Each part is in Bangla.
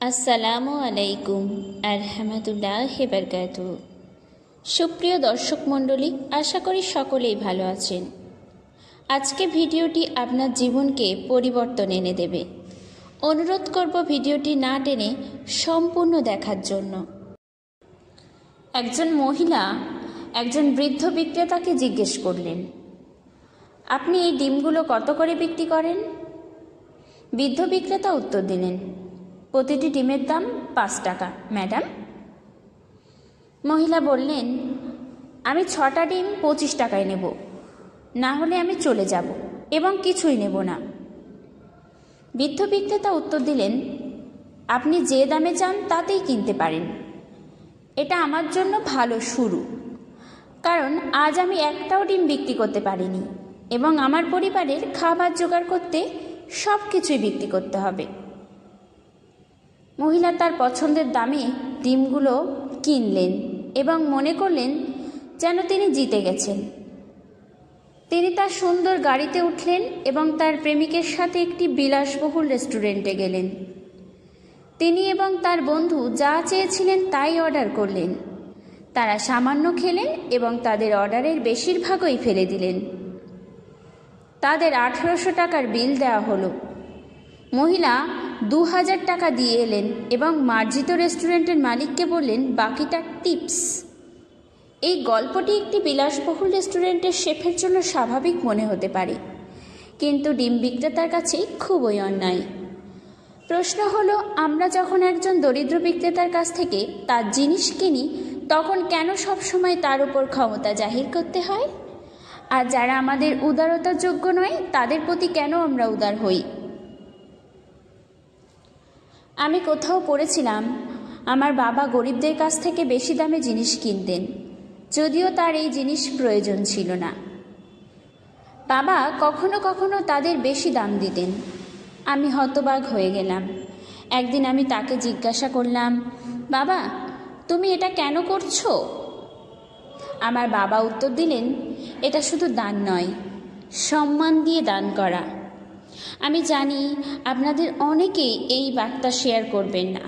আসসালামু আলাইকুম আরহামাতুল্লাহি বারাকাতুহু। সুপ্রিয় দর্শক মণ্ডলী, আশা করি সকলেই ভালো আছেন। আজকে ভিডিওটি আপনার জীবনকে পরিবর্তন এনে দেবে। অনুরোধ করব ভিডিওটি না টেনে সম্পূর্ণ দেখার জন্য। একজন মহিলা একজন বৃদ্ধ বিক্রেতাকে জিজ্ঞেস করলেন, আপনি এই ডিমগুলো কত করে বিক্রি করেন? বৃদ্ধ বিক্রেতা উত্তর দিলেন, প্রতিটি ডিমের দাম 5 টাকা ম্যাডাম। মহিলা বললেন, আমি 6টা ডিম 25 টাকায় নেব, না হলে আমি চলে যাব এবং কিছুই নেব না। বৃদ্ধ বিক্রেতা উত্তর দিলেন, আপনি যে দামে চান তাতেই কিনতে পারেন। এটা আমার জন্য ভালো শুরু, কারণ আজ আমি একটাও ডিম বিক্রি করতে পারিনি এবং আমার পরিবারের খাবার জোগাড় করতে সব কিছুই বিক্রি করতে হবে। মহিলা তার পছন্দের দামে ডিমগুলো কিনলেন এবং মনে করলেন যেন তিনি জিতে গেছেন। তিনি তার সুন্দর গাড়িতে উঠলেন এবং তার প্রেমিকের সাথে একটি বিলাসবহুল রেস্টুরেন্টে গেলেন। তিনি এবং তার বন্ধু যা চেয়েছিলেন তাই অর্ডার করলেন। তারা সামান্য খেলেন এবং তাদের অর্ডারের বেশিরভাগই ফেলে দিলেন। তাদের 1800 টাকার বিল দেওয়া হলো। মহিলা 2000 টাকা দিয়ে এলেন এবং মার্জিত রেস্টুরেন্টের মালিককে বললেন, বাকিটা টিপস। এই গল্পটি একটি বিলাসবহুল রেস্টুরেন্টের শেফের জন্য স্বাভাবিক মনে হতে পারে, কিন্তু ডিম বিক্রেতার কাছে খুবই অন্যায়। প্রশ্ন হলো, আমরা যখন একজন দরিদ্র বিক্রেতার কাছ থেকে তার জিনিস কিনি তখন কেন সবসময় তার উপর ক্ষমতা জাহির করতে হয়? আর যারা আমাদের উদারতার যোগ্য নয় তাদের প্রতি কেন আমরা উদার হই? আমি কোথাও পড়েছিলাম, আমার বাবা গরিবদের কাছ থেকে বেশি দামে জিনিস কিনতেন, যদিও তার এই জিনিস প্রয়োজন ছিল না। বাবা কখনো কখনো তাদের বেশি দাম দিতেন। আমি হতবাক হয়ে গেলাম। একদিন আমি তাকে জিজ্ঞাসা করলাম, বাবা, তুমি এটা কেন করছো? আমার বাবা উত্তর দিলেন, এটা শুধু দান নয়, সম্মান দিয়ে দান করা। আমি জানি আপনাদের অনেকেই এই বার্তা শেয়ার করবেন না,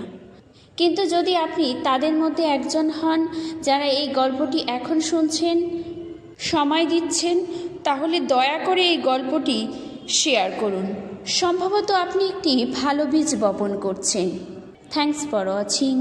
কিন্তু যদি আপনি তাদের মধ্যে একজন হন যারা এই গল্পটি এখন শুনছেন, সময় দিচ্ছেন, তাহলে দয়া করে এই গল্পটি শেয়ার করুন। সম্ভবত আপনি একটি ভালো বীজ বপন করছেন। Thanks for watching.